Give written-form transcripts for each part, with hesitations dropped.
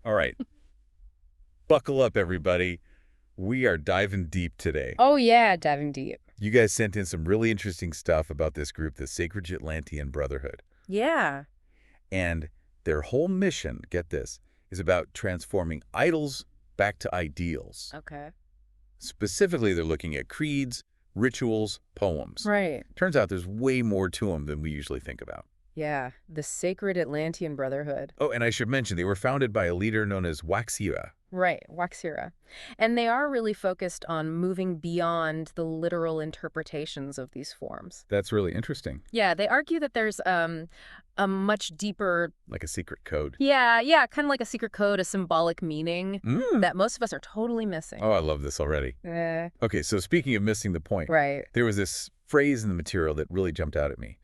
All right. Buckle up, everybody. We are diving deep today. Oh yeah, diving deep. You guys sent in some really interesting stuff about this group, the Sacred Atlantean Brotherhood. Yeah. And their whole mission, get this, is about transforming idols back to ideals. Okay. Specifically, they're looking at creeds, rituals, poems. Right. Turns out there's way more to them than we usually think about. Yeah. The Sacred Atlantean Brotherhood. Oh, and I should mention, they were founded by a leader known as WaXhira. Right. WaXhira. And they are really focused on moving beyond the literal interpretations of these forms. That's really interesting. Yeah, they argue that there's a much deeper, Like a secret code. yeah, kind of like a secret code, a symbolic meaning Mm. that most of us are totally missing. Oh, I love this already. Okay, so speaking of missing the point, Right. there was this phrase in the material that really jumped out at me.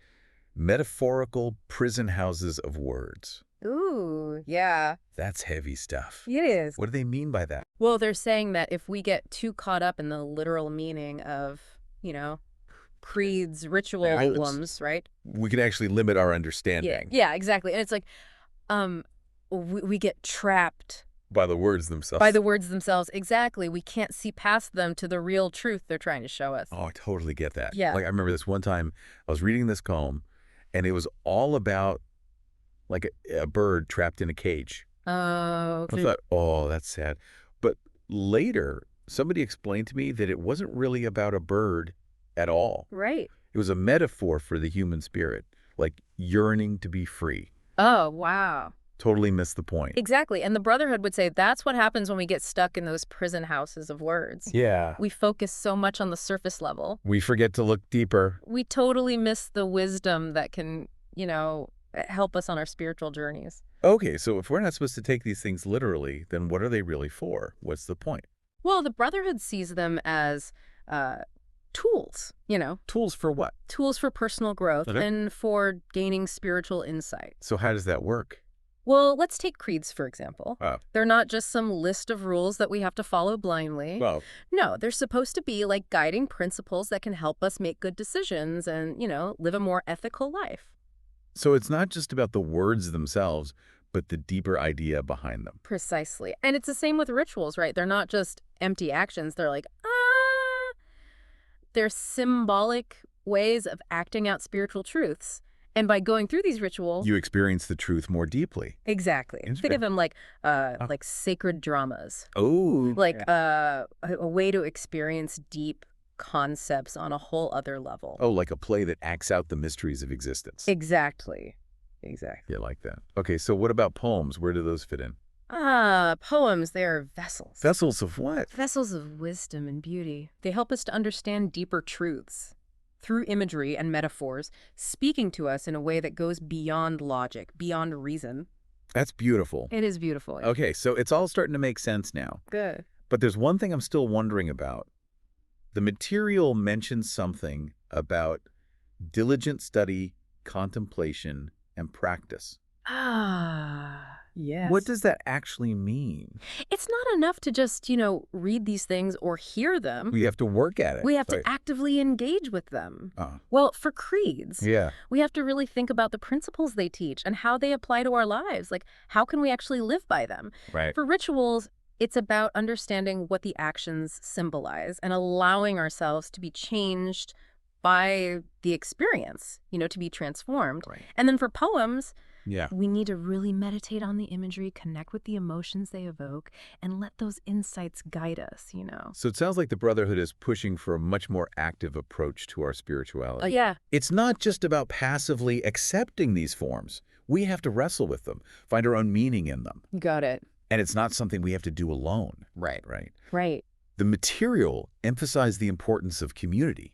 Metaphorical prison houses of words. Ooh, yeah, That's heavy stuff. it is. What do they mean by that? Well, they're saying that if we get too caught up in the literal meaning of, creeds, rituals, right? We can actually limit our Yeah, understanding yeah, exactly. And it's like, um, we get trapped by the words themselves. by the words themselves. Exactly. We can't see past them to the real truth they're trying to show us. Oh, I totally get that. Yeah. Like, I remember this one time, I was reading this poem, and it was all about, like, a bird trapped in a cage. Oh, I thought, oh, that's sad. But later, somebody explained to me that it wasn't really about a bird at all. right. It was a metaphor for the human spirit, like yearning to be free. Oh, wow. Totally missed the point. Exactly. And the Brotherhood would say that's what happens when we get stuck in those prison houses of words. Yeah. We focus so much on the surface level. We forget to look deeper. We totally miss the wisdom that can, help us on our spiritual journeys. Okay, so if we're not supposed to take these things literally, then what are they really for? What's the point? Well, the Brotherhood sees them as tools, Tools for what? tools for personal growth Okay. and for gaining spiritual insight. So how does that work? Well, let's take creeds, for example. Oh. They're not just some list of rules that we have to follow blindly. Well, No, they're supposed to be like guiding principles that can help us make good decisions and, live a more ethical life. so it's not just about the words themselves, but the deeper idea behind them. Precisely. And it's the same with rituals, right? They're not just empty actions. They're like, they're symbolic ways of acting out spiritual truths. And by going through these rituals, You experience the truth more deeply. exactly. Think of them like sacred dramas, Oh. like a way to experience deep concepts on a whole other level. Oh, like a play that acts out the mysteries of existence. Exactly. Exactly. Yeah, like that. Okay, so what about poems? Where do those fit in? Poems, they are vessels. Vessels of what? Vessels of wisdom and beauty. They help us to understand deeper truths through imagery and metaphors, speaking to us in a way that goes beyond logic, beyond reason. That's beautiful. It is beautiful. Okay, so it's all starting to make sense now. Good. But there's one thing I'm still wondering about. The material mentions something about diligent study, contemplation, and practice. Yes. What does that actually mean? It's not enough to just, read these things or hear them. We have to work at it. We have to Right. actively engage with them. Oh, Well, for creeds, yeah. we have to really think about the principles they teach and how they apply to our lives. Like, how can we actually live by them? Right. For rituals, it's about understanding what the actions symbolize and allowing ourselves to be changed by the experience, to be transformed. Right. And then for poems, Yeah. we need to really meditate on the imagery, connect with the emotions they evoke, and let those insights guide us, So it sounds like the Brotherhood is pushing for a much more active approach to our spirituality. Yeah. It's not just about passively accepting these forms. We have to wrestle with them, find our own meaning in them. Got it. And it's not something we have to do alone. Right. Right. Right. The material emphasized the importance of community,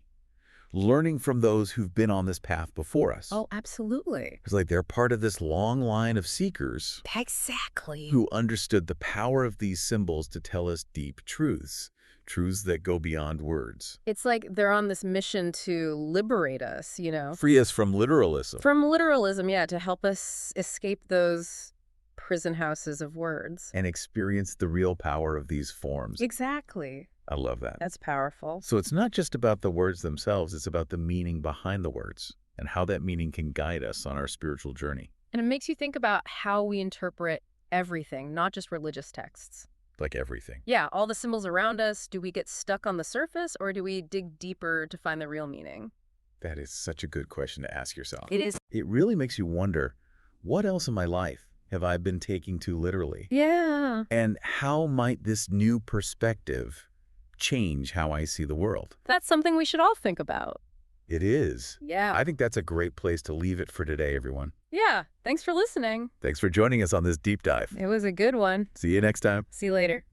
learning from those who've been on this path before us. Oh, absolutely. It's like they're part of this long line of seekers Exactly. who understood the power of these symbols to tell us deep truths, truths that go beyond words. It's like they're on this mission to liberate us, Free us from literalism. from literalism, yeah, to help us escape those prison houses of words. And experience the real power of these forms. Exactly. I love that. That's powerful. So it's not just about the words themselves, it's about the meaning behind the words and how that meaning can guide us on our spiritual journey. And it makes you think about how we interpret everything, not just religious texts. Like everything. Yeah, all the symbols around us, do we get stuck on the surface or do we dig deeper to find the real meaning? That is such a good question to ask yourself. It is. It really makes you wonder, what else in my life have I been taking too literally? Yeah. And how might this new perspective change how I see the world? That's something we should all think about. It is. Yeah. I think that's a great place to leave it for today, everyone. Yeah. Thanks for listening. Thanks for joining us on this deep dive. It was a good one. See you next time. See you later.